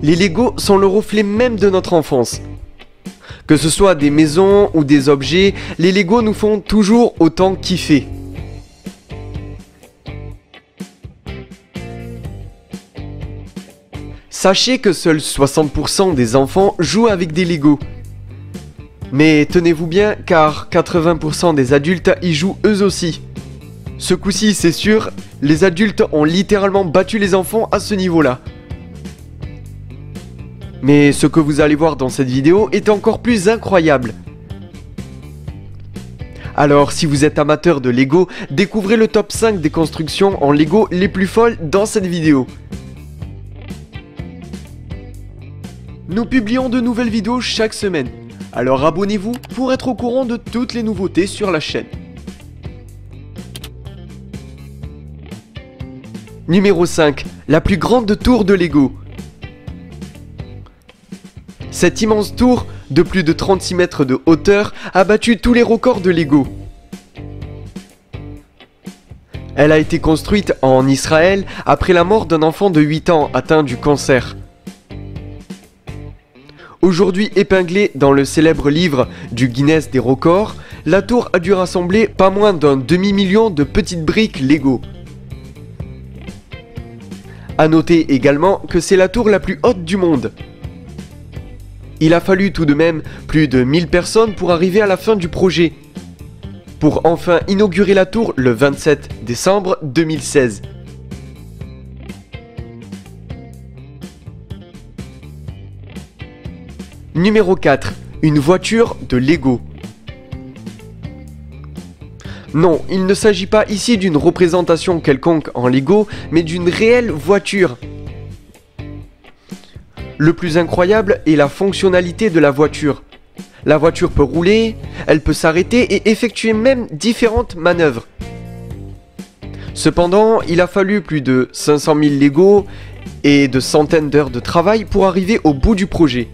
Les Lego sont le reflet même de notre enfance. Que ce soit des maisons ou des objets, les Lego nous font toujours autant kiffer. Sachez que seuls 60% des enfants jouent avec des Lego. Mais tenez-vous bien car 80% des adultes y jouent eux aussi. Ce coup-ci, c'est sûr, les adultes ont littéralement battu les enfants à ce niveau-là. Mais ce que vous allez voir dans cette vidéo est encore plus incroyable. Alors si vous êtes amateur de Lego, découvrez le top 5 des constructions en Lego les plus folles dans cette vidéo. Nous publions de nouvelles vidéos chaque semaine, alors abonnez-vous pour être au courant de toutes les nouveautés sur la chaîne. Numéro 5, la plus grande tour de Lego. Cette immense tour, de plus de 36 mètres de hauteur, a battu tous les records de Lego. Elle a été construite en Israël après la mort d'un enfant de 8 ans atteint du cancer. Aujourd'hui épinglée dans le célèbre livre du Guinness des records, la tour a dû rassembler pas moins d'un demi-million de petites briques Lego. A noter également que c'est la tour la plus haute du monde. Il a fallu tout de même plus de 1000 personnes pour arriver à la fin du projet, pour enfin inaugurer la tour le 27 décembre 2016. Numéro 4. Une voiture de Lego. Non, il ne s'agit pas ici d'une représentation quelconque en Lego, mais d'une réelle voiture. Le plus incroyable est la fonctionnalité de la voiture. La voiture peut rouler, elle peut s'arrêter et effectuer même différentes manœuvres. Cependant, il a fallu plus de 500 000 Lego et de centaines d'heures de travail pour arriver au bout du projet.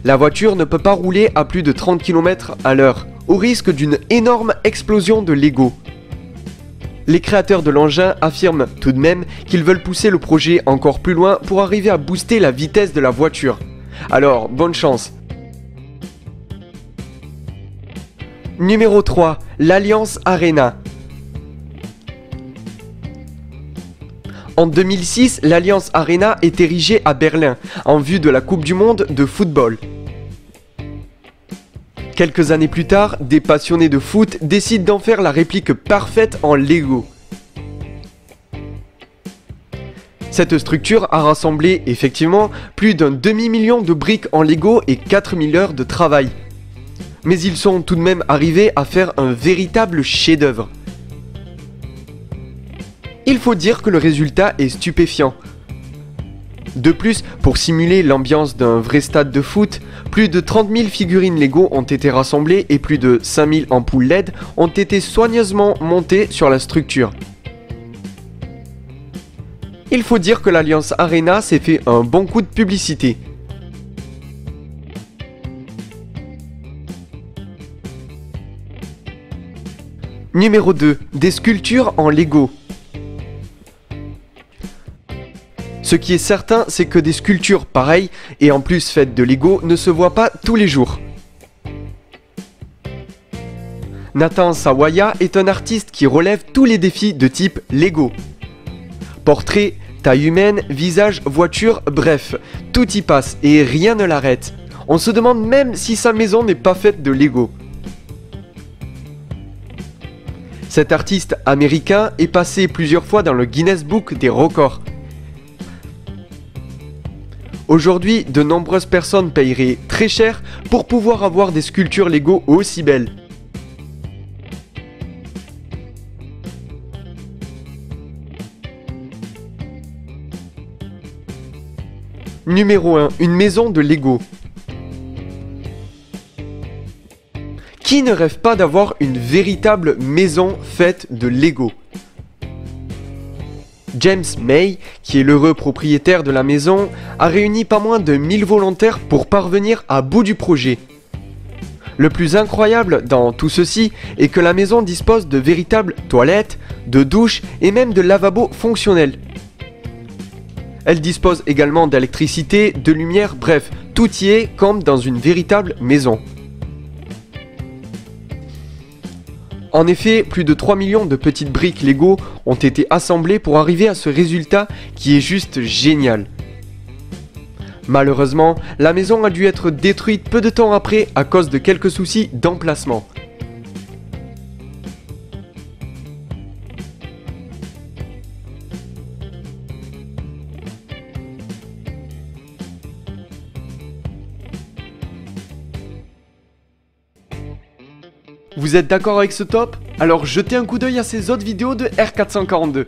La voiture ne peut pas rouler à plus de 30 km à l'heure, au risque d'une énorme explosion de Lego. Les créateurs de l'engin affirment tout de même qu'ils veulent pousser le projet encore plus loin pour arriver à booster la vitesse de la voiture. Alors, bonne chance. Numéro 3, l'Allianz Arena. En 2006, l'Allianz Arena est érigée à Berlin, en vue de la Coupe du Monde de football. Quelques années plus tard, des passionnés de foot décident d'en faire la réplique parfaite en Lego. Cette structure a rassemblé effectivement plus d'un demi-million de briques en Lego et 4000 heures de travail. Mais ils sont tout de même arrivés à faire un véritable chef-d'œuvre. Il faut dire que le résultat est stupéfiant. De plus, pour simuler l'ambiance d'un vrai stade de foot, plus de 30 000 figurines Lego ont été rassemblées et plus de 5000 ampoules LED ont été soigneusement montées sur la structure. Il faut dire que l'Allianz Arena s'est fait un bon coup de publicité. Numéro 2. Des sculptures en Lego. Ce qui est certain, c'est que des sculptures pareilles, et en plus faites de Lego, ne se voient pas tous les jours. Nathan Sawaya est un artiste qui relève tous les défis de type Lego. Portrait, taille humaine, visage, voiture, bref, tout y passe et rien ne l'arrête. On se demande même si sa maison n'est pas faite de Lego. Cet artiste américain est passé plusieurs fois dans le Guinness Book des records. Aujourd'hui, de nombreuses personnes paieraient très cher pour pouvoir avoir des sculptures Lego aussi belles. Numéro 1. Une maison de Lego. Qui ne rêve pas d'avoir une véritable maison faite de Lego ? James May, qui est l'heureux propriétaire de la maison, a réuni pas moins de 1000 volontaires pour parvenir à bout du projet. Le plus incroyable dans tout ceci est que la maison dispose de véritables toilettes, de douches et même de lavabos fonctionnels. Elle dispose également d'électricité, de lumière, bref, tout y est comme dans une véritable maison. En effet, plus de 3 millions de petites briques Lego ont été assemblées pour arriver à ce résultat qui est juste génial. Malheureusement, la maison a dû être détruite peu de temps après à cause de quelques soucis d'emplacement. Vous êtes d'accord avec ce top? Alors jetez un coup d'œil à ces autres vidéos de R442.